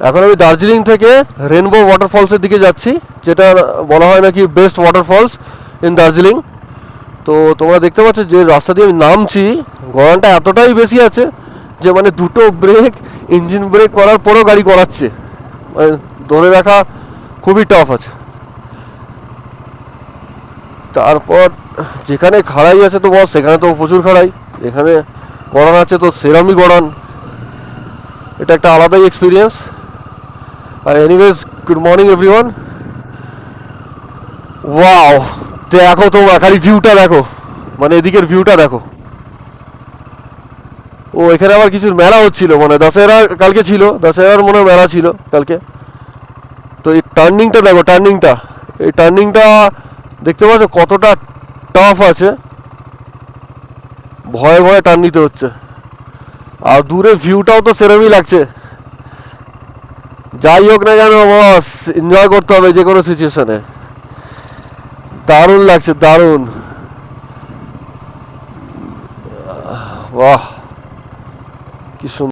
এখন আমি দার্জিলিং থেকে রেনবো ওয়াটারফলসের দিকে যাচ্ছি, যেটা বলা হয় নাকি বেস্ট ওয়াটারফলস ইন দার্জিলিং। তো তোমরা দেখতে পাচ্ছ যে রাস্তা দিয়ে আমি নামছি, গরমটা এতটাই বেশি আছে যে মানে দুটো ব্রেক, ইঞ্জিন ব্রেক করার পরেও গাড়ি করাচ্ছে, মানে ধরে রাখা খুবই টাফ আছে। তারপর যেখানে খাড়াই আছে তো বস, সেখানে তো প্রচুর খাড়াই, যেখানে গড়ান আছে তো সেরামই গড়ান। এটা একটা আলাদাই এক্সপিরিয়েন্স। আর anyways, good morning everyone. Wow, দেখো তোমরা খালি ভিউটা দেখো, মানে এদিকের ভিউটা দেখো। ও এখানে আবার কিছু মেলা হচ্ছিল, মানে দশেরা কালকে ছিল, দশেরার মনে মেলা ছিল কালকে। তো এই টার্নিংটা দেখো, টার্নিংটা, এই টার্নিংটা দেখতে পাচ্ছ কতটা টাফ আছে, ভয়ে ভয়ে টার্ন নিতে হচ্ছে। আর দূরের ভিউটাও তো সেরমই লাগছে। যাই হোক না কেন বস, এনজয় করতে হবে যে কোনো সিচুয়েশনে। দারুণ লাগছে, দারুণ। বাহ, কি সুন্দর।